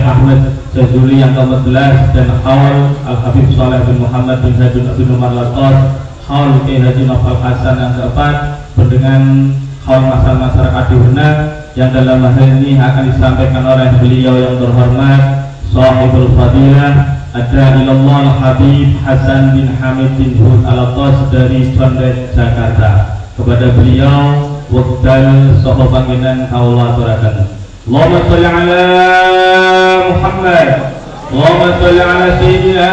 Syekh Ahmad Jazuli yang ke-14 dan haul Al-Habib Saleh bin Muhammad bin Zaidun bin Umar Latos, haul Kiai Haji Nofal Hasan yang ke-4 dengan haul masalah masyarakat di Benak yang dalam hal ini akan disampaikan oleh beliau yang terhormat Sahibul Fadilah ada ilallah Habib Hasan bin Hamid bin Hud Alatos dari Condet Jakarta. Kepada beliau wakil saha panggenan kawula aturaken. Allahumma sholli ala Muhammad, Allahumma sholli ala sayyidina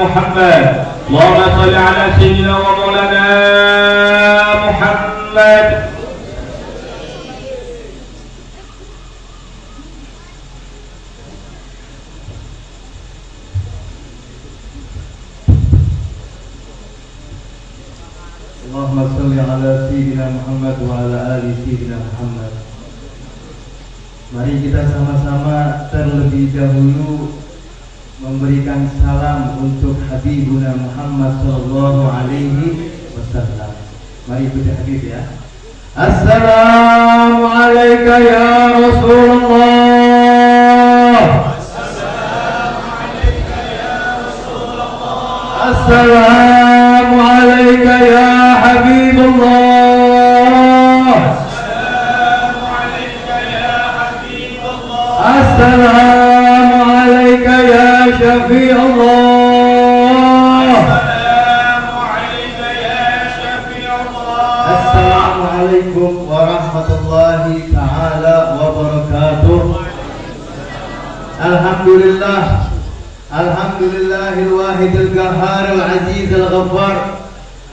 Muhammad, Allahumma sholli ala sayyidina wa maulana Muhammad. Allahumma salli ala sayyidina Muhammad wa ala ali sayyidina Muhammad. Mari kita sama-sama terlebih dahulu memberikan salam untuk Habibuna Muhammad sallallahu alaihi wasallam. Mari puja Habib ya. Assalamu alayka ya Rasulullah. Assalamu alayka ya Rasulullah. Assalamu alayka ya Habibullah. Assalamu alayka ya Habibullah. Assalamu alayka ya Syafi'ullah. Assalamu alayka ya Syafi'ullah. Assalamu alaikum warahmatullahi ta'ala wabarakatuh. Alhamdulillah, alhamdulillahil wahidil qahharil azizil ghaffar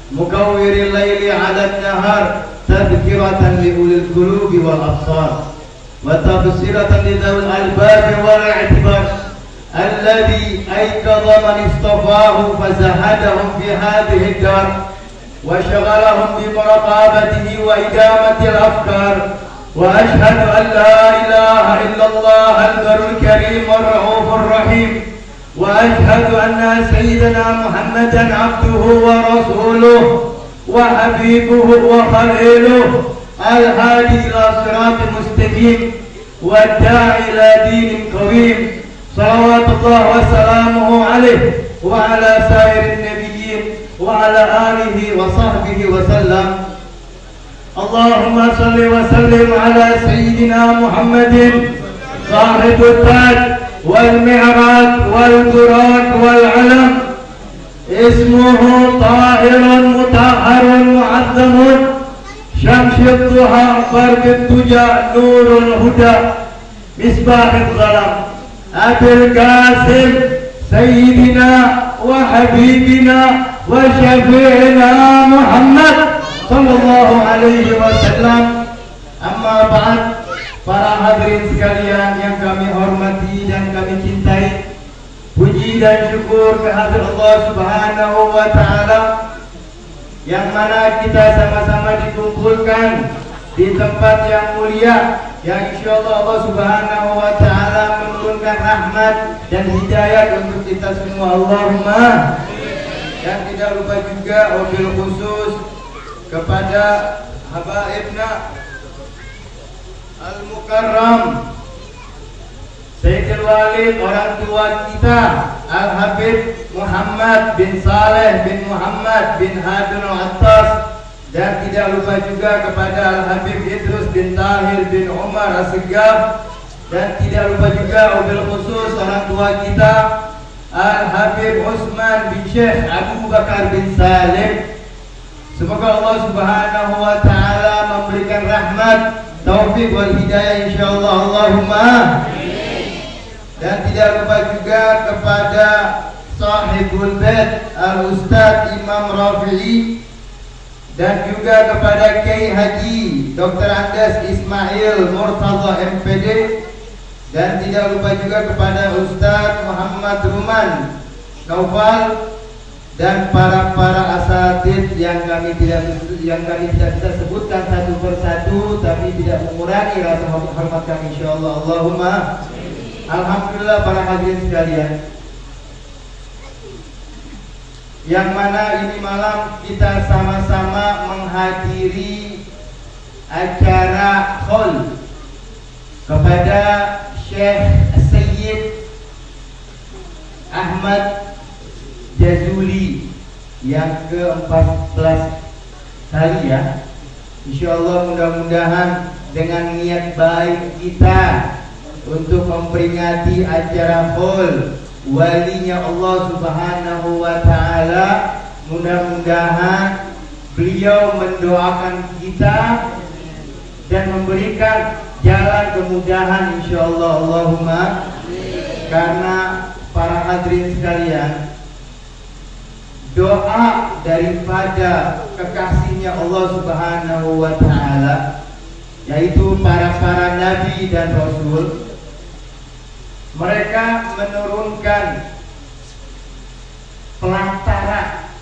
mukawwiril laili 'alan nahar tadhkiratan li ulil qulubi wal absar wa tabsiratan li dzawil albab wal i'tibar alladhi ayqadha man istafahu fazahadahum fi hadhihi ad-dar wa shaghalahum bi muraqabatihi wa idamatil afkar wa ashhadu an la ilaha illallah al-barrul karim ar-raufur rahim وأشهد أن سيدنا محمدا عبده ورسوله وحبيبه وخليله الهادي إلى صراط مستقيم والداعي إلى دين قويم صلوات الله وسلامه عليه وعلى سائر النبيين وعلى آله وصحبه وسلم. اللهم صل وسلم على سيدنا محمد صاحب التاج والمعراج والبراق والعلم اسمه طاهر مطهر معظم شمس الضحى برق الدجى نور الهدى مصباح الظلام أبي القاسم سيدنا وحبيبنا وشفيعنا محمد صلى الله عليه وسلم. أما بعد, para hadirin sekalian yang kami hormati dan kami cintai, puji dan syukur kehadirat Allah Subhanahu wa taala yang mana kita sama-sama dikumpulkan di tempat yang mulia yang insyaallah Allah Subhanahu wa taala menurunkan rahmat dan hidayah untuk kita semua. Allahumma. Dan tidak lupa juga wabil khusus kepada habaibna Al-Mukarram Sayyidil Walid, orang tua kita Al-Habib Muhammad bin Saleh bin Muhammad bin Hadun Al-Attas, dan tidak lupa juga kepada Al-Habib Idrus bin Tahir bin Umar As-Segaf, dan tidak lupa juga wabil khusus orang tua kita Al-Habib Utsman bin Syekh Abu Bakar bin Salim. Semoga Allah Subhanahu wa taala memberikan rahmat, taufik wal hidayah insyaallah. Allahumma. Dan tidak lupa juga kepada sahibul bait Al-Ustaz Imam Rafi'i, dan juga kepada Kiai Haji Dr. Andes Ismail Murtaza MPD, dan tidak lupa juga kepada Ustaz Muhammad Ruman Naufal, dan para asatid yang kami tidak bisa sebutkan satu persatu, tapi tidak mengurangi rasa hormat kami insyaallah. Allahumma. Alhamdulillah para hadirin sekalian, yang mana ini malam kita sama-sama menghadiri acara khol kepada Syekh Ahmad Jazuli yang ke-14 kali ya. Insyaallah mudah-mudahan dengan niat baik kita untuk memperingati acara haul walinya Allah Subhanahu wa taala, mudah-mudahan beliau mendoakan kita dan memberikan jalan kemudahan insyaallah. Allahumma. Karena para hadirin sekalian, doa daripada kekasihnya Allah Subhanahu wa taala, yaitu para nabi dan rasul, mereka menurunkan pelantara,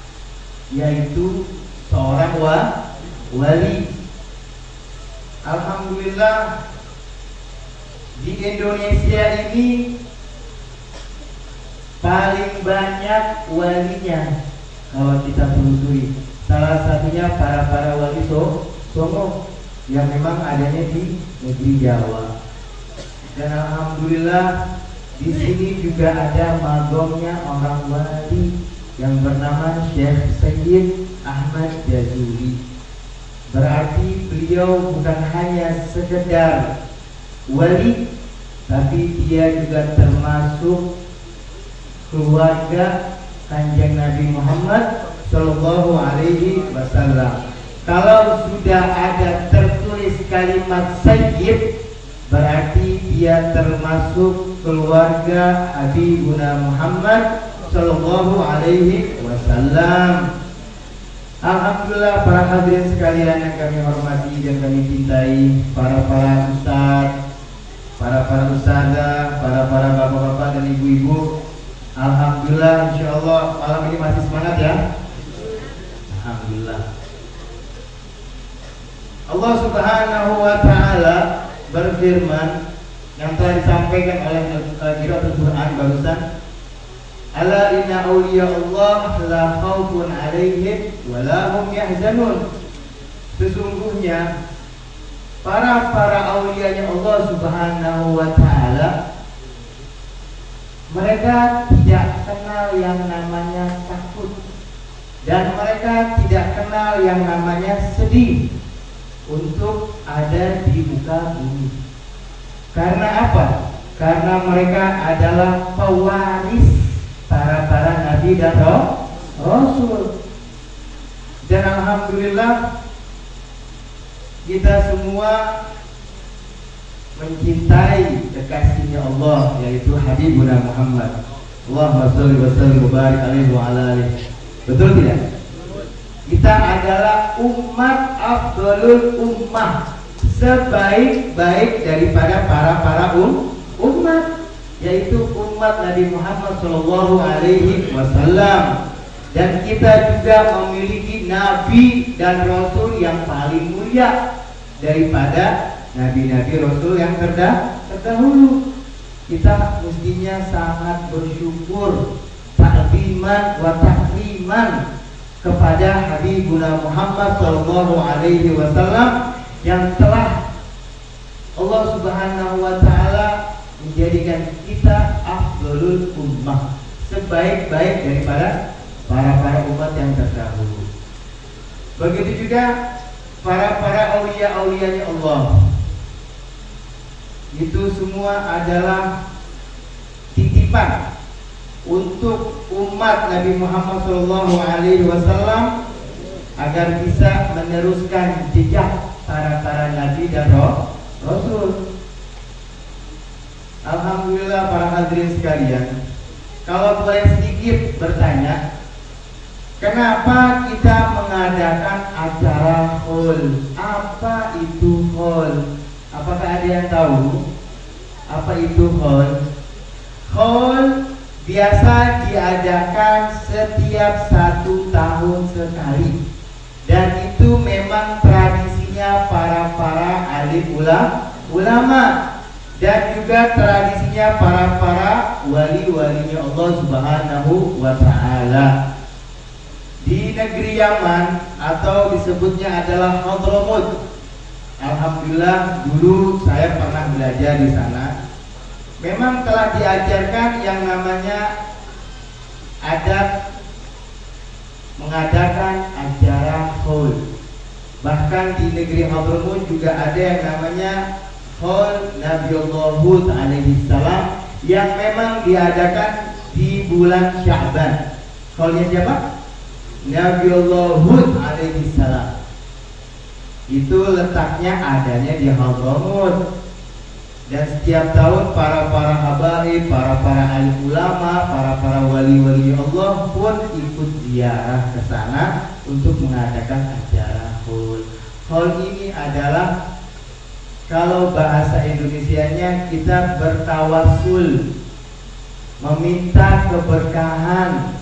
yaitu seorang wali. Alhamdulillah di Indonesia ini paling banyak walinya kalau kita telusuri. Salah satunya para wali Songo yang memang adanya di negeri Jawa. Dan alhamdulillah di sini juga ada magomnya orang wali yang bernama Syekh Sayyid Ahmad Jazuli. Berarti beliau bukan hanya sekedar wali, tapi dia juga termasuk keluarga Kanjeng Nabi Muhammad Sallallahu Alaihi Wasallam. Kalau sudah ada tertulis kalimat Sayyid, berarti dia termasuk keluarga Habibuna Muhammad Sallallahu Alaihi Wasallam. Alhamdulillah para hadirin sekalian yang kami hormati dan kami cintai, para ustadz, para ustadzah, para bapak-bapak dan ibu-ibu. Alhamdulillah, insyaallah malam ini masih semangat ya. Alhamdulillah. Allah Subhanahu wa taala berfirman yang telah disampaikan oleh qiraatul Quran barusan, ala inna awliya Allah la khaufun alaihim wa la hum yahzanun. Sesungguhnya para aulianya Allah Subhanahu wa taala, mereka tidak kenal yang namanya takut, dan mereka tidak kenal yang namanya sedih untuk ada di muka bumi. Karena apa? Karena mereka adalah pewaris para nabi dan rasul. Dan alhamdulillah kita semua mencintai kekasihnya Allah, yaitu Habibuna Muhammad. Allahumma sholli wa sallim wa barik alaihi wa ala alihi. Betul tidak? Kita adalah umat afdalul ummah, sebaik-baik daripada para umat, yaitu umat Nabi Muhammad Sallallahu Alaihi Wasallam. Dan kita juga memiliki nabi dan rasul yang paling mulia daripada nabi-nabi rasul yang terdahulu. Kita mestinya sangat bersyukur, ta'ziman wa takriman kepada Habibuna Muhammad Sallallahu Alaihi Wasallam yang telah Allah Subhanahu wa taala menjadikan kita afdalul ummah, sebaik-baik daripada para umat yang terdahulu. Begitu juga para aulia-aulianya Allah. Itu semua adalah titipan untuk umat Nabi Muhammad SAW agar bisa meneruskan jejak para nabi dan rasul. Alhamdulillah para hadirin sekalian, kalau boleh sedikit bertanya, kenapa kita mengadakan acara haul? Apa itu haul? Apakah ada yang tahu apa itu haul? Haul biasa diadakan setiap 1 tahun sekali, dan itu memang tradisinya para alim ulama, dan juga tradisinya para wali-walinya Allah Subhanahu wa taala. Di negeri Yaman atau disebutnya adalah Hadramut. Alhamdulillah dulu saya pernah belajar di sana. Memang telah diajarkan yang namanya adab mengadakan acara haul. Bahkan di negeri Hadramaut juga ada yang namanya haul Nabiullah Hud alaihi salam yang memang diadakan di bulan Sya'ban. Haulnya siapa? Nabiullah Hud alaihi salam. Itu letaknya adanya di Hadramaut. Dan setiap tahun para habaib, para alim ulama, para wali-wali Allah pun ikut ziarah ke sana untuk mengadakan acara haul. Haul ini adalah, kalau bahasa Indonesianya, kita bertawasul, meminta keberkahan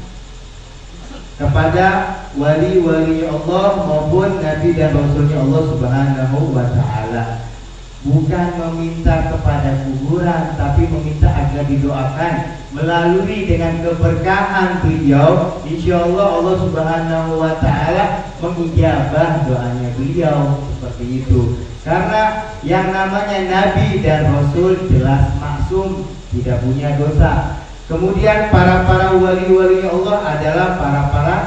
kepada wali-wali Allah maupun Nabi dan Rasulnya Allah Subhanahu wa ta'ala. Bukan meminta kepada kuburan, tapi meminta agar didoakan melalui dengan keberkahan beliau. Insya Allah Allah Subhanahu wa ta'ala mengijabah doanya beliau. Seperti itu. Karena yang namanya Nabi dan Rasul jelas maksum, tidak punya dosa. Kemudian para wali-wali Allah adalah para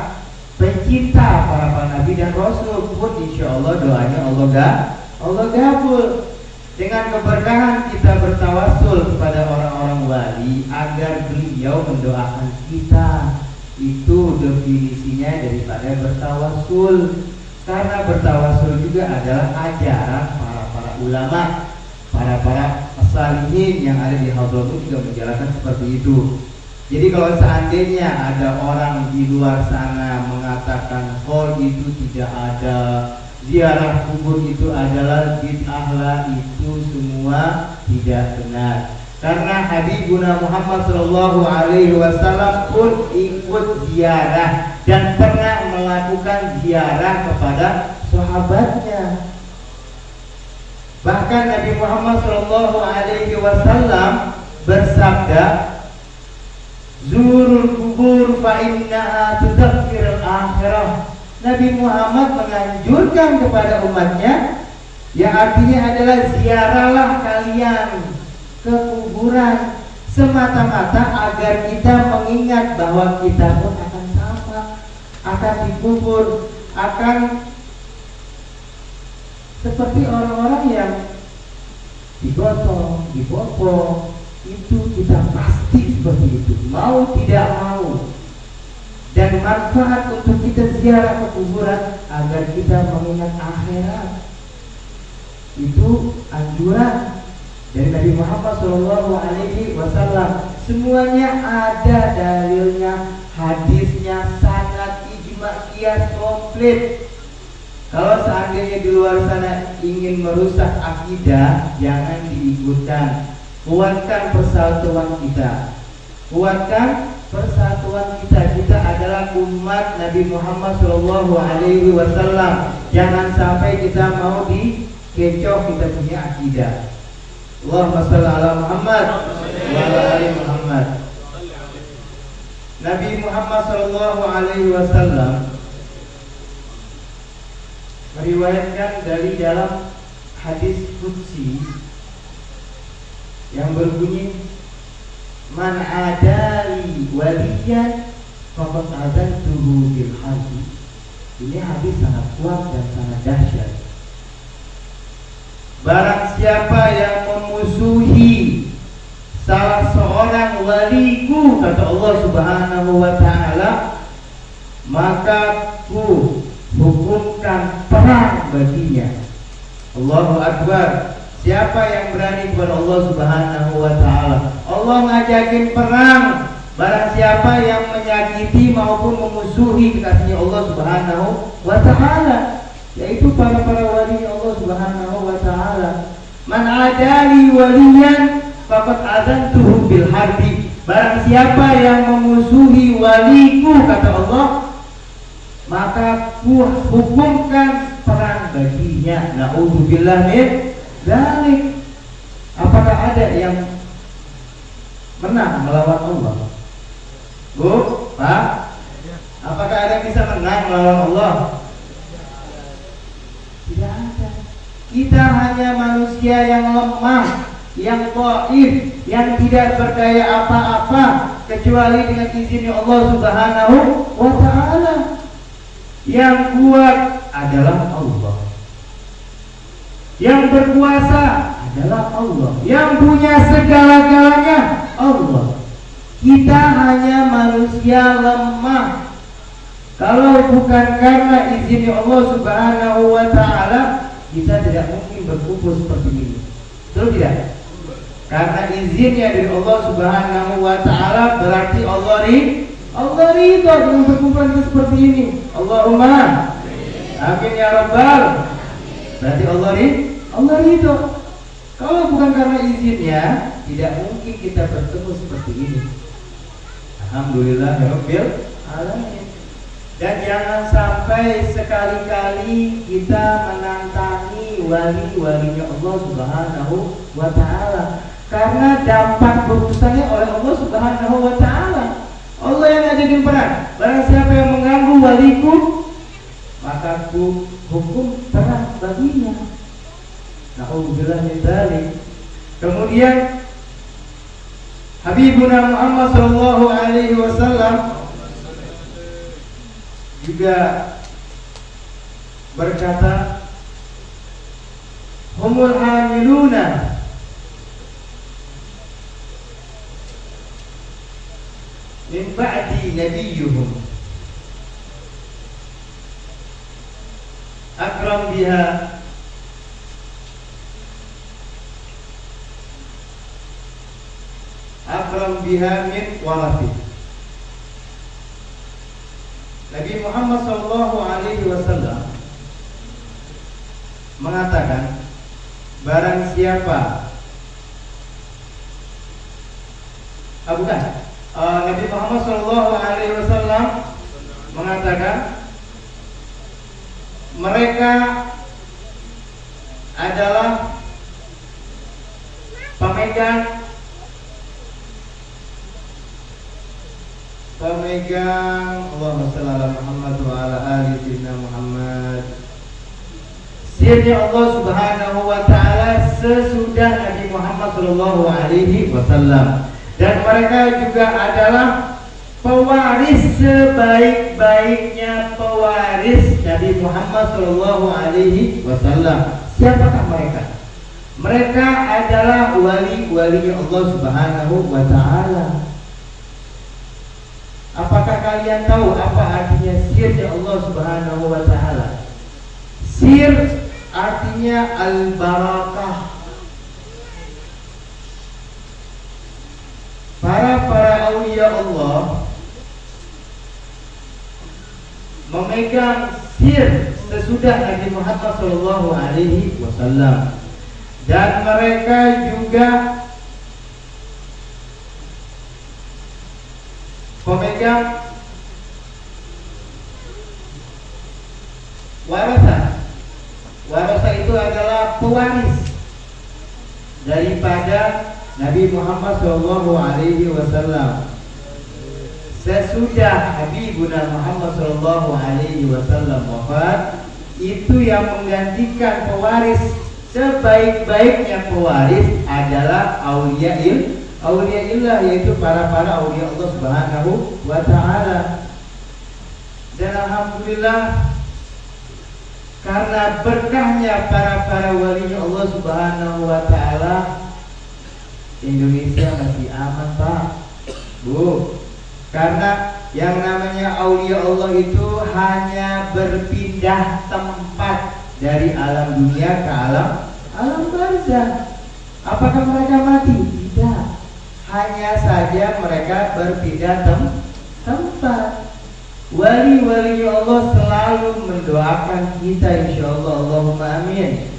pencinta para Nabi dan Rasul pun insya Allah doanya Allah gabul. Dengan keberkahan kita bertawasul kepada orang-orang wali agar beliau mendoakan kita. Itu definisinya daripada bertawasul. Karena bertawasul juga adalah ajaran para ulama, para salihin yang ada di Hadramaut juga menjalankan seperti itu. Jadi kalau seandainya ada orang di luar sana mengatakan haul itu tidak ada, ziarah kubur itu adalah bid'ah, itu semua tidak benar. Karena Habibuna Muhammad sallallahu alaihi wasallam pun ikut ziarah dan pernah melakukan ziarah kepada sahabatnya. Bahkan Nabi Muhammad sallallahu alaihi wasallam bersabda, "Zurul kubur fa innaha tudzakkirul akhirah." Nabi Muhammad menganjurkan kepada umatnya, yang artinya adalah ziarahlah kalian ke kuburan semata-mata agar kita mengingat bahwa kita pun akan sama, akan dikubur, akan seperti orang-orang yang digotong, dibopong. Itu kita pasti seperti itu, mau tidak mau. Dan manfaat untuk kita ziarah ke kuburan agar kita mengingat akhirat. Itu anjuran dari Nabi Muhammad SAW. Semuanya ada dalilnya, hadisnya, sanad, ijma, qiyas komplit. Kalau seandainya di luar sana ingin merusak akidah, jangan diikutkan. Kuatkan persatuan kita. Kuatkan persatuan kita. Kita adalah umat Nabi Muhammad SAW. Jangan sampai kita mau dikecoh kita punya akidah. Allahumma shalli ala Muhammad wa ala ali Muhammad. Nabi Muhammad SAW meriwayatkan dari dalam hadis qudsi yang berbunyi, "Man adali waliyan faqad adantuhu bil harbi." Ini hadis sangat kuat dan sangat dahsyat. Barang siapa yang memusuhi salah seorang waliku, kata Allah Subhanahu wa ta'ala, maka ku hukumkan perang baginya. Allahu Akbar. Siapa yang berani kepada Allah Subhanahu wa ta'ala, Allah ngajakin perang. Barang siapa yang menyakiti maupun memusuhi kekasihnya Allah Subhanahu wa ta'ala, yaitu para wali Allah Subhanahu wa ta'ala. Man adali waliyan faqad adantuhu bil harbi. Barang siapa yang memusuhi waliku, kata Allah, maka ku hukumkan perang baginya. Na'udzubillah min dzalik. Apakah ada yang menang melawan Allah? Bu, Pak, apakah ada yang bisa menang melawan Allah? Tidak ada. Kita hanya manusia yang lemah, yang dhaif, yang tidak berdaya apa-apa. kecuali dengan izin Allah Subhanahu wa ta'ala. Yang kuat adalah Allah, yang berkuasa adalah Allah, yang punya segala-galanya Allah. Kita hanya manusia lemah. Kalau bukan karena izin Allah Subhanahu wa ta'ala, kita tidak mungkin berkumpul seperti ini. Betul tidak? Karena izinnya dari Allah Subhanahu wa ta'ala, berarti Allah ridho dengan perkumpulan kita seperti ini. Allahumma amin ya rabbal. Berarti Allah ridho. Kalau bukan karena izinnya, tidak mungkin kita bertemu seperti ini. Alhamdulillah ya rabbil alamin. Dan jangan sampai sekali-kali kita menantangi wali-walinya Allah Subhanahu wa ta'ala, karena dampak berurusannya oleh Allah Subhanahu wa ta'ala. Allah yang ngajakin perang. Barang siapa yang mengganggu waliku, maka ku hukum perang baginya. Na'udzubillah min dzalik. Kemudian Habibuna Muhammad sallallahu alaihi wasallam juga berkata, humul hamiluna min ba'di nabiyyuhum akram biha min warathi. Nabi Muhammad sallallahu alaihi wasallam mengatakan, barang siapa Nabi Muhammad sallallahu alaihi wasallam mengatakan, mereka adalah pemegang Allahumma shalli ala Muhammad wa ala ali sayyidina Muhammad, sirnya Allah Subhanahu wa ta'ala sesudah Nabi Muhammad sallallahu alaihi wasallam. Dan mereka juga adalah pewaris sebaik-baiknya pewaris Nabi Muhammad sallallahu alaihi wasallam. Siapakah mereka? Mereka adalah wali-walinya Allah Subhanahu wa ta'ala. Apakah kalian tahu apa artinya sirnya Allah Subhanahu wa ta'ala? Sir artinya al-barakah. Para aulia Allah memegang sir sesudah Nabi Muhammad sallallahu alaihi wasallam, dan mereka juga pemegang warasa. Warasa itu adalah pewaris daripada Nabi Muhammad sallallahu alaihi wasallam. Sesudah Habibuna Muhammad sallallahu alaihi wasallam wafat, itu yang menggantikan pewaris sebaik-baiknya pewaris adalah auliyaillah, yaitu para aulia Allah Subhanahu wa ta'ala. Dan alhamdulillah, karena berkahnya para walinya Allah Subhanahu wa ta'ala, Indonesia masih aman, Pak, Bu. Karena yang namanya aulia Allah itu hanya berpindah tempat dari alam dunia ke alam barzah. Apakah mereka mati? Tidak. Hanya saja mereka berpindah tempat. Wali-wali Allah selalu mendoakan kita, insyaallah. Allahumma amin.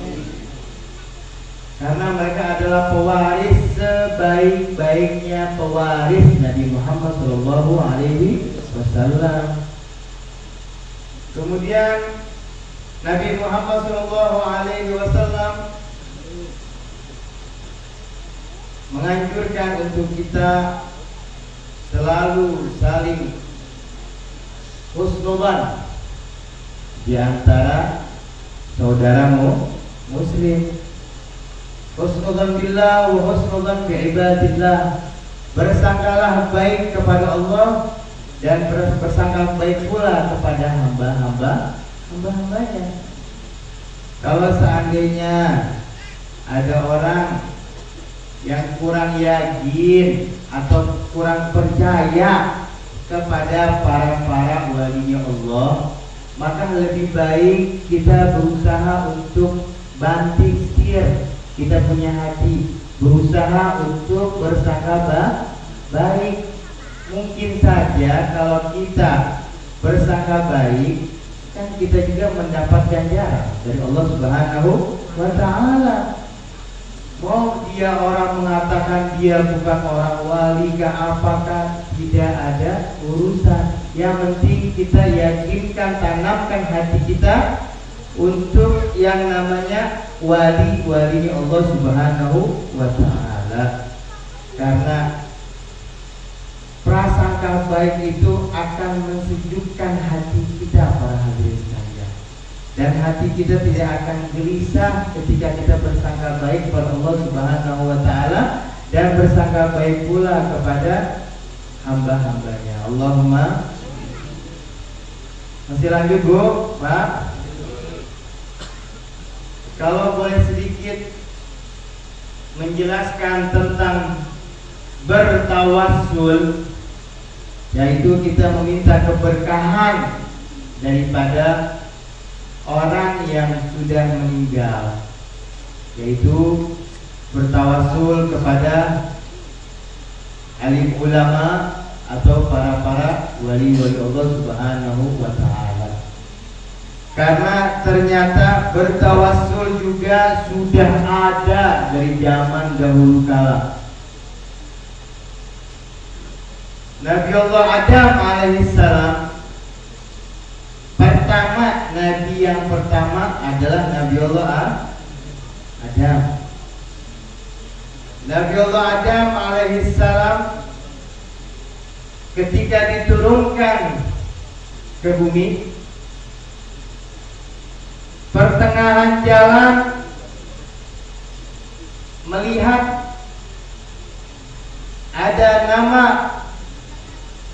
Karena mereka adalah pewaris sebaik-baiknya pewaris Nabi Muhammad sallallahu alaihi wasallam. Kemudian Nabi Muhammad sallallahu alaihi wasallam menganjurkan untuk kita selalu saling husnudzan di antara saudaramu muslim. Husnudzan billah wa husnudzan bi ibadillah. bersangkalah baik kepada Allah dan bersangka baik pula kepada hamba-hambanya. Kalau seandainya ada orang yang kurang yakin atau kurang percaya kepada para walinya Allah, maka lebih baik kita berusaha untuk banting setir kita punya hati, berusaha untuk bersangka baik. Mungkin saja kalau kita bersangka baik, kan kita juga mendapat ganjaran dari Allah Subhanahu wa Ta'ala. Mau dia orang mengatakan dia bukan orang wali kah apakah, tidak ada urusan. Yang penting kita yakinkan, tanamkan hati kita untuk yang namanya wali-walinya Allah Subhanahu wa Ta'ala. Karena prasangka baik itu akan mensejukkan hati kita, para hadirin sekalian. Dan hati kita tidak akan gelisah ketika kita bersangka baik kepada Allah Subhanahu wa Ta'ala dan bersangka baik pula kepada hamba-hambanya. Allahumma. Masih lanjut, Bu, Pak? Kalau boleh sedikit menjelaskan tentang bertawassul, yaitu kita meminta keberkahan daripada orang yang sudah meninggal, yaitu bertawassul kepada alim ulama atau para wali-wali Allah Subhanahu wa Ta'ala. Karena ternyata bertawassul juga sudah ada dari zaman dahulu kala. Nabi Allah Adam alaihissalam, Nabi yang pertama adalah Nabi Allah Adam. Nabi Allah Adam alaihissalam ketika diturunkan ke bumi, pertengahan jalan melihat ada nama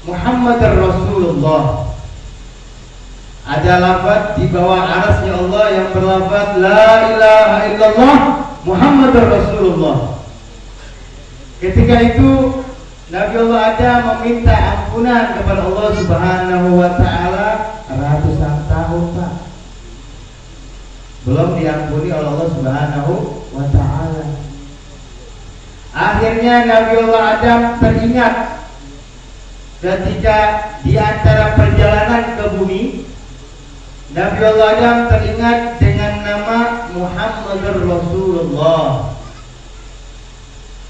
Muhammad Rasulullah, ada lafaz di bawah arasnya Allah yang berlafaz la ilaha illallah Muhammad Rasulullah. Ketika itu Nabi Allah Adam meminta ampunan kepada Allah Subhanahu wa Ta'ala ratusan tahun, Pak. Belum diampuni oleh Allah Subhanahu wa Ta'ala. Akhirnya Nabi Allah Adam teringat ketika di antara perjalanan ke bumi, Nabi Allah Adam teringat dengan nama Muhammad Rasulullah.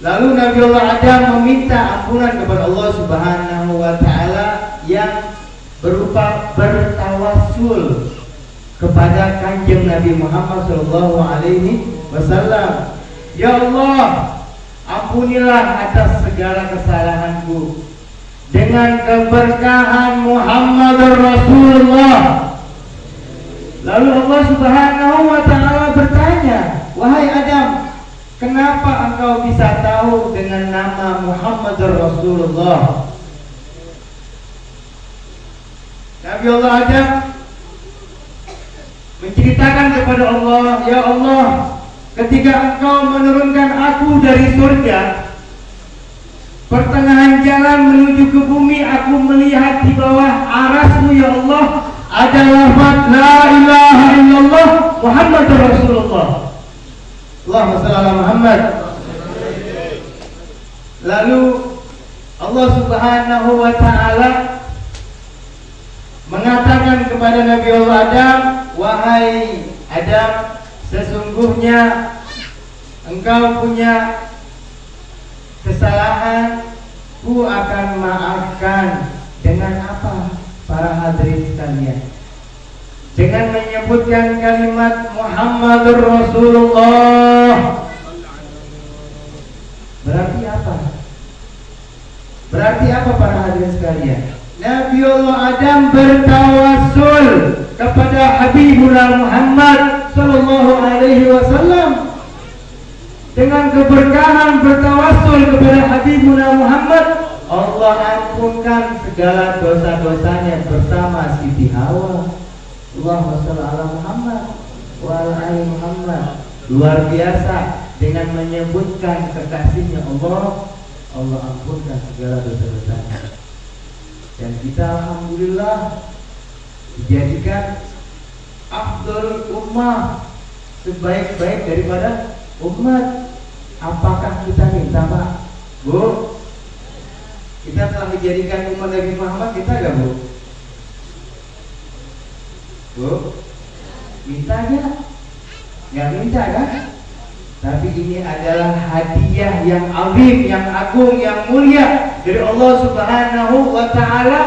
Lalu Nabi Allah Adam meminta ampunan kepada Allah Subhanahu wa Ta'ala yang berupa bertawassul kepada kanjeng Nabi Muhammad sallallahu alaihi wasallam. Ya Allah, ampunilah atas segala kesalahanku dengan keberkahan Muhammad Rasulullah. Lalu Allah Subhanahu wa Ta'ala bertanya, wahai Adam, kenapa engkau bisa tahu dengan nama Muhammad Rasulullah? Nabi Allah Adam menceritakan kepada Allah, ya Allah, ketika engkau menurunkan aku dari surga, pertengahan jalan menuju ke bumi, aku melihat di bawah arasmu ya Allah ada lafaz la ilaha illallah Muhammad Rasulullah. Allahumma shalli ala Muhammad. Lalu Allah Subhanahu wa Ta'ala mengatakan kepada Nabi Allah Adam, wahai Adam, sesungguhnya engkau punya kesalahan, ku akan maafkan. Dengan apa, para hadirin sekalian? Dengan menyebutkan kalimat Muhammadur Rasulullah. Berarti apa? Berarti apa, para hadirin sekalian? Nabi Allah Adam bertawassul kepada Habibullah Muhammad sallallahu alaihi wasallam. dengan keberkahan bertawassul kepada Habibuna Muhammad, Allah ampunkan segala dosa-dosanya bersama Siti Hawa. Allahumma shalli ala Muhammad wa ala ali Muhammad. Luar biasa, dengan menyebutkan kekasihnya Allah, Allah ampunkan segala dosa-dosanya. Dan kita alhamdulillah dijadikan afdal ummah, sebaik-baik daripada umat. Apakah kita minta, Pak? Bu, kita telah dijadikan umat Nabi Muhammad, kita gak, Bu? Bu, minta aja? Gak minta kan? Tapi ini adalah hadiah yang azim, yang agung, yang mulia dari Allah Subhanahu wa ta'ala.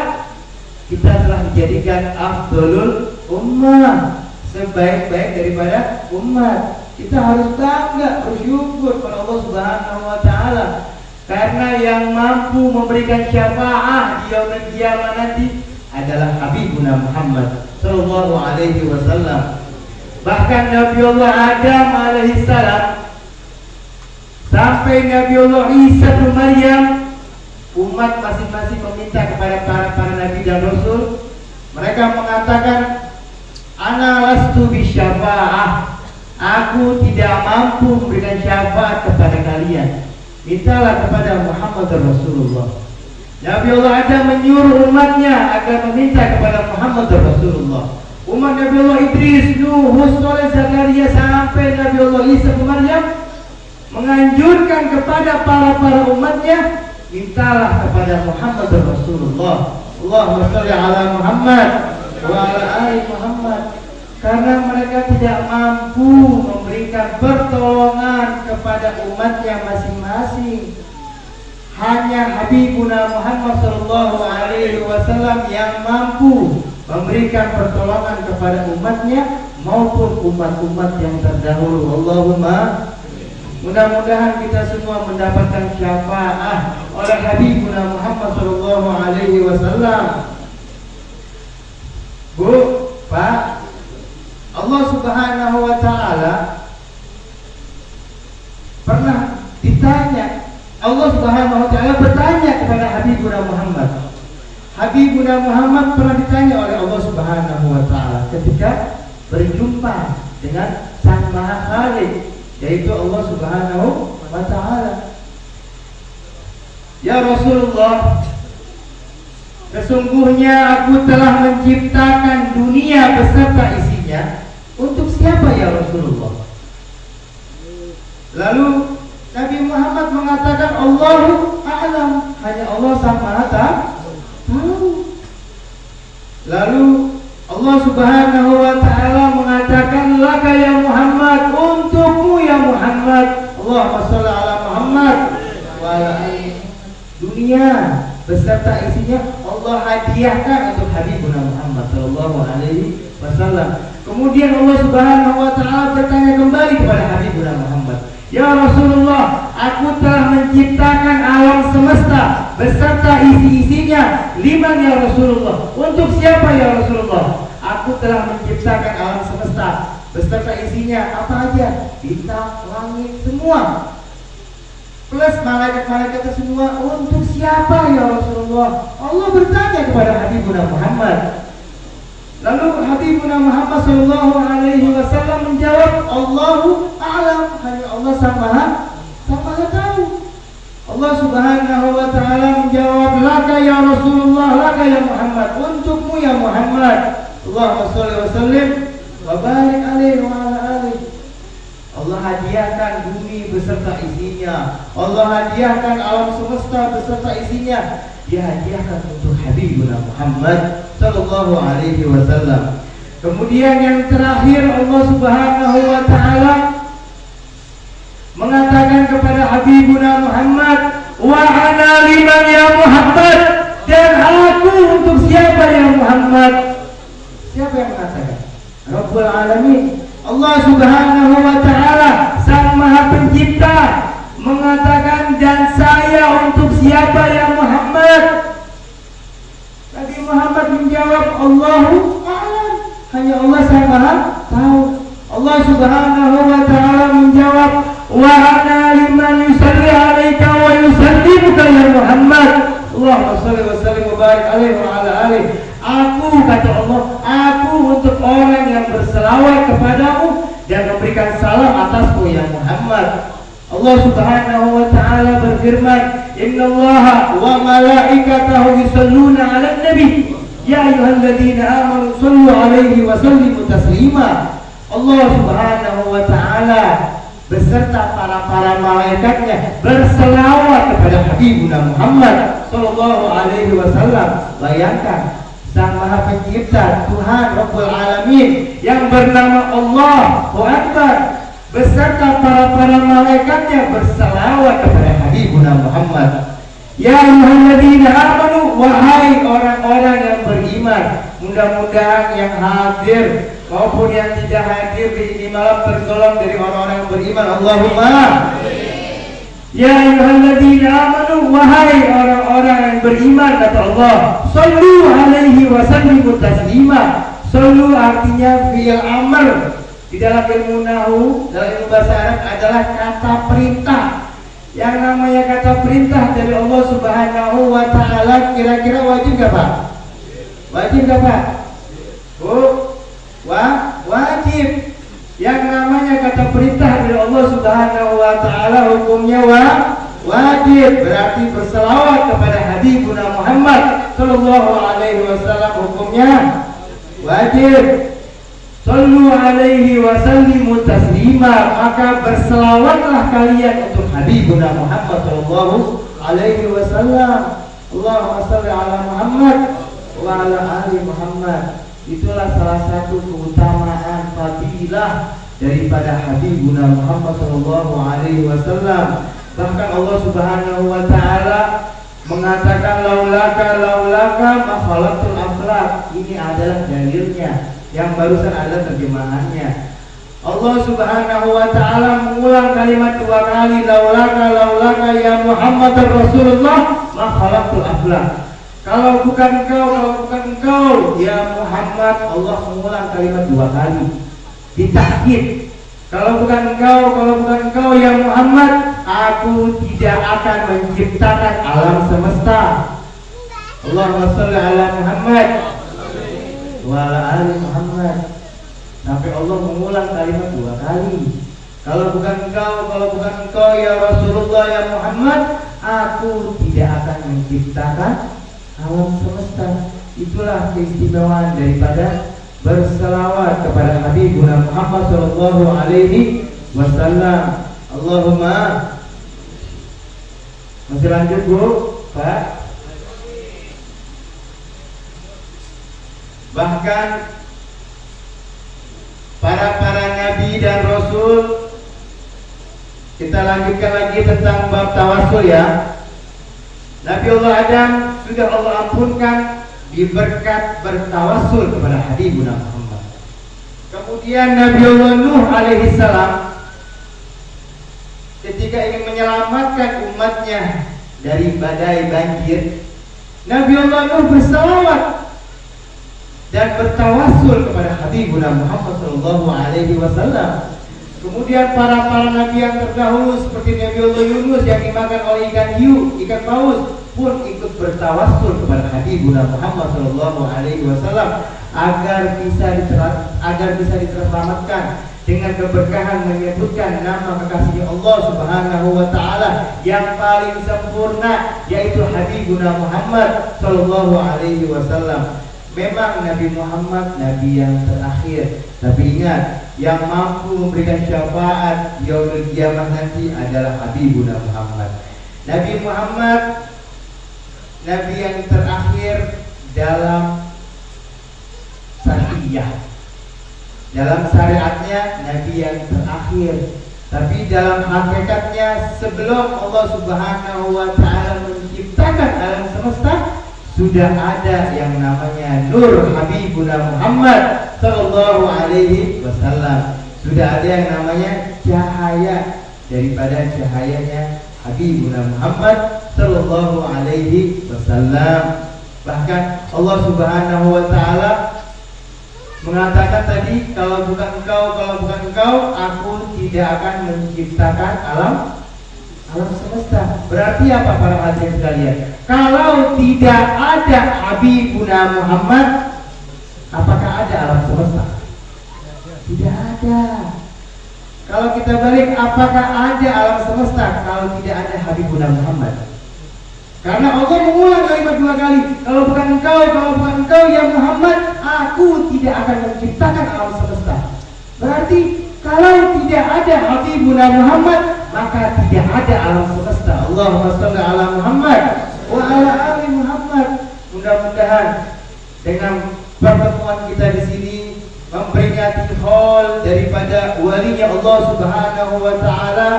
Kita telah dijadikan afdalul ummah, sebaik-baik daripada umat. Kita harus bangga, bersyukur pada Allah Subhanahu wa ta'ala, karena yang mampu memberikan syafaat di yaumil qiyamah nanti adalah Habibuna Muhammad sallallahu alaihi wasallam. Bahkan Nabiullah Adam alaihi salam sampai Nabiullah Isa bin Maryam, umat masing-masing meminta kepada para nabi dan rasul. Mereka mengatakan, ana lastu bisyafa'ah, aku tidak mampu memberikan syafaat kepada kalian, mintalah kepada Muhammad Rasulullah. Nabiullah Adam menyuruh umatnya agar meminta kepada Muhammad Rasulullah. Umat Nabiullah Idris, Nuh, Hud, Zakaria sampai Nabiullah Isa bin Maryam menganjurkan kepada para umatnya, mintalah kepada Muhammad Rasulullah. Allahumma shalli ala Muhammad wa ala ali Muhammad. Karena mereka tidak mampu memberikan pertolongan kepada umatnya masing-masing. Hanya Habibuna Muhammad sallallahu alaihi wasallam yang mampu memberikan pertolongan kepada umatnya maupun umat-umat yang terdahulu. Allahumma, mudah-mudahan kita semua mendapatkan syafaat oleh Habibuna Muhammad sallallahu alaihi wasallam. Bu, Pak, Allah Subhanahu wa ta'ala pernah ditanya, Allah Subhanahu wa ta'ala bertanya kepada Habibuna Muhammad. Habibuna Muhammad pernah ditanya oleh Allah Subhanahu wa ta'ala ketika berjumpa dengan Sang Maha Khalik, yaitu Allah Subhanahu wa ta'ala. Ya Rasulullah, sesungguhnya aku telah menciptakan dunia beserta isinya untuk siapa ya Rasulullah? Lalu Nabi Muhammad mengatakan, Allahu a'lam, hanya Allah Sang Maha tahu. Lalu Allah Subhanahu wa ta'ala mengatakan, laka ya Muhammad, untukmu ya Muhammad. Allahumma shalli ala Muhammad wa ala ali. Dunia beserta isinya Allah hadiahkan untuk Habibuna Muhammad sallallahu alaihi wasallam. Kemudian Allah Subhanahu wa ta'ala bertanya kembali kepada Habibuna Muhammad, ya Rasulullah, aku telah menciptakan alam semesta beserta isi-isinya. Liman ya Rasulullah, untuk siapa ya Rasulullah? Aku telah menciptakan alam semesta beserta isinya. Apa aja? Bintang, langit, semua, plus malaikat-malaikat semua. Untuk siapa ya Rasulullah? Allah bertanya kepada Habibuna Muhammad. Lalu Habibuna Muhammad sallallahu alaihi wasallam menjawab, Allahu a'lam, hanya Allah Sang Maha tahu. Allah Subhanahu wa ta'ala menjawab, laka ya Rasulullah, laka ya Muhammad, untukmu ya Muhammad. Allahumma shalli wa sallim wa barik alaihi wa ala alihi. Allah hadiahkan bumi beserta isinya, Allah hadiahkan alam semesta beserta isinya. Dia hadiahkan untuk Habibuna Muhammad sallallahu alaihi wasallam. Kemudian yang terakhir, Allah Subhanahu wa ta'ala mengatakan kepada Habibuna Muhammad, wa ana liman ya Muhammad, dan aku untuk siapa ya Muhammad? Siapa yang mengatakan? Rabbul Alamin, Allah Subhanahu wa ta'ala, Sang Maha Pencipta, mengatakan, dan saya untuk siapa ya Muhammad? Nabi Muhammad menjawab, Allahu a'lam, hanya Allah Sang Maha tahu. Allah Subhanahu wa ta'ala menjawab, wa ana liman yusalli 'alaika wa yusallimuka ya Muhammad. Allahumma shalli wa sallim wa barik alaihi wa ala alihi. Aku, kata Allah, aku untuk orang yang berselawat kepadamu dan memberikan salam atasmu ya Muhammad. Allah Subhanahu wa taala berfirman, "Innallaha wa malaikatahu yusholluna 'alan nabi, ya ayyuhalladzina amanu shallu 'alaihi wa sallimu taslima." Allah Subhanahu wa taala beserta para malaikatnya berselawat kepada Habibuna Muhammad sallallahu alaihi wasallam. Bayangkan, Sang Maha Pencipta, Tuhan Rabbul Alamin yang bernama Allahu Akbar beserta para malaikatnya berselawat kepada Habibuna Muhammad. Ya ayyuhalladzina amanu, wahai orang-orang yang beriman. Mudah-mudahan yang hadir maupun yang tidak hadir di ini malam tergolong dari orang-orang yang beriman. Allahumma. Ya ayyuhalladzina amanu, wahai orang-orang yang beriman, kata Allah, shallu alaihi wa sallimu taslima. Shallu artinya fi'il amr. Di dalam ilmu nahwu, dalam ilmu bahasa Arab adalah kata perintah. Yang namanya kata perintah dari Allah Subhanahu wa taala kira-kira wajib enggak, Pak? Wajib enggak, Pak? Wajib. Yang namanya kata perintah dari Allah Subhanahu wa taala hukumnya wajib. Berarti berselawat kepada Habibuna Muhammad sallallahu alaihi wasallam hukumnya wajib. Sallu alaihi wa sallimu taslima, maka berselawatlah kalian untuk Habibuna Muhammad sallallahu alaihi wasallam. Allahumma shalli ala Muhammad wa ala ali Muhammad. Itulah salah satu keutamaan fadilah daripada Habibuna Muhammad sallallahu alaihi wasallam. Bahkan Allah Subhanahu wa taala mengatakan laulaka ma khalaqtul aflaq. Ini adalah dalilnya. Yang barusan ada terjemahannya. Allah Subhanahu wa taala mengulang kalimat dua kali, laulaka ya Muhammad Rasulullah ma khalaqtul aflaq. Kalau bukan engkau ya Muhammad, Allah mengulang kalimat dua kali. Ditakkid. Kalau bukan engkau ya Muhammad, aku tidak akan menciptakan alam semesta. Allahumma shalli ala Muhammad wa ala ali Muhammad. Sampai Allah mengulang kalimat dua kali. Kalau bukan engkau ya Rasulullah ya Muhammad, aku tidak akan menciptakan alam semesta. Itulah keistimewaan daripada berselawat kepada Habibuna Muhammad sallallahu alaihi wasallam. Allahumma. Masih lanjut, Bu? Pak? Bahkan para nabi dan rasul, kita lanjutkan lagi tentang bab tawasul ya. Nabi Allah Adam sudah Allah ampunkan diberkat bertawasul kepada Habibuna Muhammad. Kemudian Nabi Allah Nuh alaihi salam ketika ingin menyelamatkan umatnya dari badai banjir, Nabi Allah Nuh berselawat dan bertawasul kepada Habibuna Muhammad sallallahu alaihi wasallam. Kemudian para nabi yang terdahulu seperti Nabi Allah Yunus yang dimakan oleh ikan paus pun ikut bertawasul kepada Habibuna Muhammad sallallahu alaihi wasallam agar bisa diselamatkan dengan keberkahan menyebutkan nama kekasih Allah Subhanahu wa taala yang paling sempurna, yaitu Habibuna Muhammad sallallahu alaihi wasallam. Memang Nabi Muhammad nabi yang terakhir, tapi ingat, yang mampu memberikan syafaat yaumul kiamah nanti adalah Habibuna Muhammad. Nabi Muhammad nabi yang terakhir dalam syariah. Dalam syariatnya nabi yang terakhir, tapi dalam hakikatnya sebelum Allah Subhanahu wa taala menciptakan alam semesta sudah ada yang namanya Nur Habibuna Muhammad sallallahu alaihi wasallam. Sudah ada yang namanya cahaya daripada cahayanya Habibuna Muhammad sallallahu alaihi wasallam. Bahkan Allah Subhanahu wa taala mengatakan tadi, kalau bukan engkau, aku tidak akan menciptakan alam semesta. Berarti apa para hadirin sekalian? Kalau tidak ada Habibuna Muhammad, apakah ada alam semesta? Tidak ada. Kalau kita balik, apakah ada alam semesta kalau tidak ada Habibuna Muhammad? Karena Allah mengulang kalimat 2 kali. Kalau bukan engkau ya Muhammad, aku tidak akan menciptakan alam semesta. Berarti kalau tidak ada Habibuna Muhammad, maka tidak ada alam semesta. Allahumma shalli ala Muhammad wa ala ali Muhammad. Mudah-mudahan dengan pertemuan kita di sini memperingati haul daripada walinya Allah Subhanahu wa taala,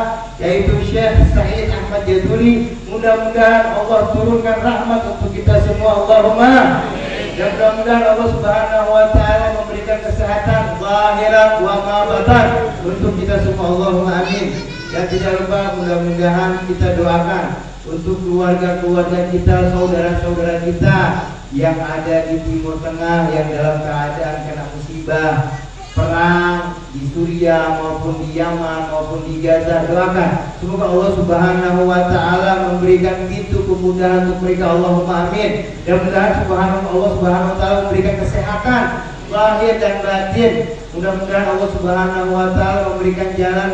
yaitu Syekh Said Ahmad Jazuli. Mudah-mudahan Allah turunkan rahmat untuk kita semua, Allahumma. Dan mudah-mudahan Allah Subhanahu wa taala memberikan kesehatan zahiran wa batan untuk kita semua, Allahumma amin. Dan tidak lupa, mudah-mudahan kita doakan untuk keluarga-keluarga kita, saudara-saudara kita yang ada di Timur Tengah, yang dalam keadaan kena musibah perang di Suriah maupun di Yaman maupun di Gaza. Doakan semoga Allah Subhanahu wa taala memberikan pintu kemudahan untuk mereka, Allahumma amin. Dan mudah-mudahan Allah Subhanahu wa taala memberikan kesehatan lahir dan batin. Mudah-mudahan Allah Subhanahu wa taala memberikan jalan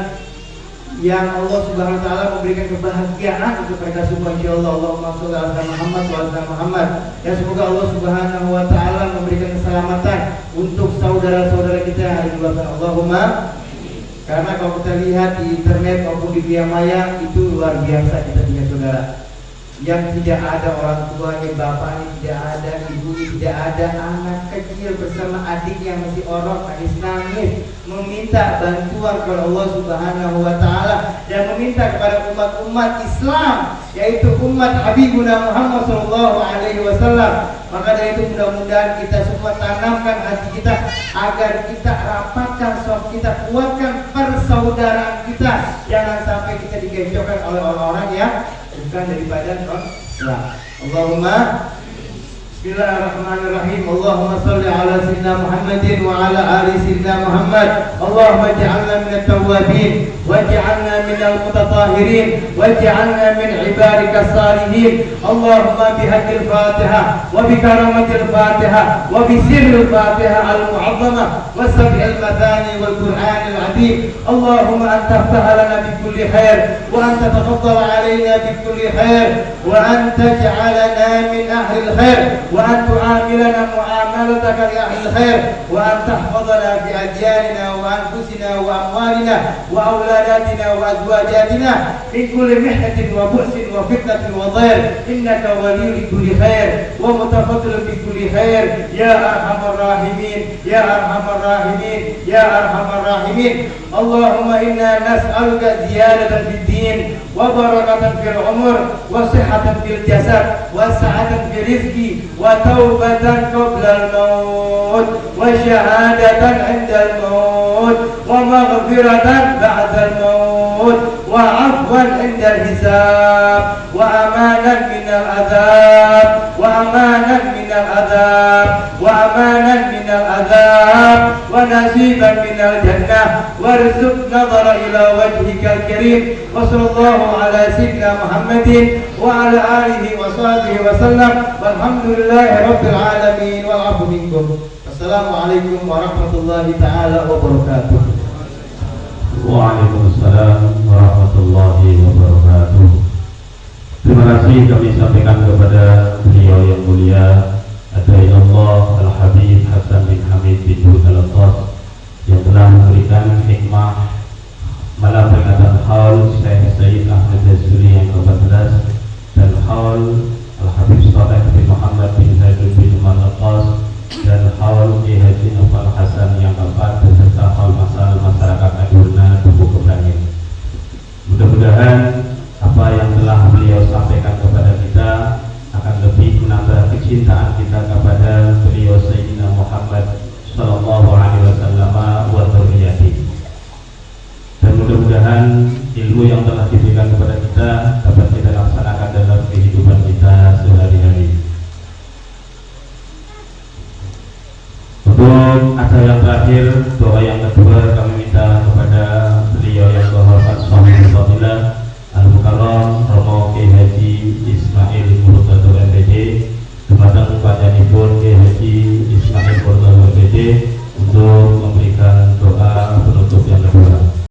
yang Allah Subhanahu wa taala memberikan kebahagiaan untuk mereka semua, insyaallah. Allahumma shalli ala Muhammad wa ala Muhammad. Dan semoga Allah Subhanahu wa taala memberikan keselamatan untuk saudara-saudara kita yang ada di luar sana, Allahumma. Karena kalau kita lihat di internet maupun di dunia maya, itu luar biasa kita punya saudara yang tidak ada orang tuanya, bapaknya tidak ada, ibunya tidak ada, anak kecil bersama adik yang masih orok, nangis meminta bantuan kepada Allah Subhanahu wa taala dan meminta kepada umat-umat Islam, yaitu umat Habibuna Muhammad sallallahu alaihi wasallam. Maka dari itu mudah-mudahan kita semua tanamkan hati kita agar kita rapatkan shaf kita, kuatkan persaudaraan kita, jangan sampai kita digejokkan oleh orang-orang yang bukan daripada Islam. Allahumma Bismillahirrahmanirrahim. Allahumma salli ala sayyidina Muhammadin wa ala ali sayyidina Muhammad. Allahumma ij'alna minat tawwabin waj'alna minal mutatahhirin waj'alna min ibadika salihin. Allahumma bihaqqil Fatihah wa bi karamatil Fatihah wa bi sirril Fatihah al-mu'azzamah wa sab'il madani wal Qur'anil 'azim. Allahumma anta fa'alana bi kulli khair wa anta tafaddal 'alaina bi kulli khair wa anta ja'alana min ahli al-khair وأن تعاملنا معاملتك يا أهل الخير وأن تحفظنا في أدياننا وأنفسنا وأموالنا وأولاداتنا وأزواجاتنا من كل محنة وبؤس وفتنة وضير إنك ولي لكل خير ومتفضل بكل خير يا أرحم الراحمين يا أرحم الراحمين يا أرحم الراحمين. اللهم إنا نسألك زيادة في الدين وبركة في العمر وصحة في الجسد وسعة في الرزق وتوبة قبل الموت وشهادة عند الموت ومغفرة بعد الموت وعفوا عند الحساب وأمانا من العذاب وأمانا من العذاب وأمانا من العذاب ونصيبا من الجنة وارزق نظر إلى وجهك الكريم. وصلى الله على سيدنا محمد وعلى آله وصحبه وسلم والحمد لله رب العالمين والعفو منكم. Assalamualaikum warahmatullahi taala wabarakatuh. Waalaikumsalam warahmatullahi wabarakatuh. Terima kasih kami sampaikan kepada beliau yang mulia Adaillah Al-Habib Hasan bin Hamid bin Al-Atas yang telah memberikan hikmah malam peringatan haul Syekh Said Ahmad Jazuli yang ke-14 dan haul Al-Habib Saleh bin Muhammad bin Zaidun bin Al-Atas dan haul Kiai Haji Nofal Hasan yang keempat beserta haul masyarakat Adurna Dukuh Kebrangin. Mudah-mudahan apa yang telah beliau sampaikan kepada kita akan lebih menambah kecintaan kita kepada beliau Sayyidina Muhammad sallallahu alaihi wasallam wa dzurriyyati. Dan mudah-mudahan ilmu yang telah diberikan kepada kita dapat kita laksanakan dalam kehidupan kita sehari-hari. Untuk ada yang terakhir, doa yang kedua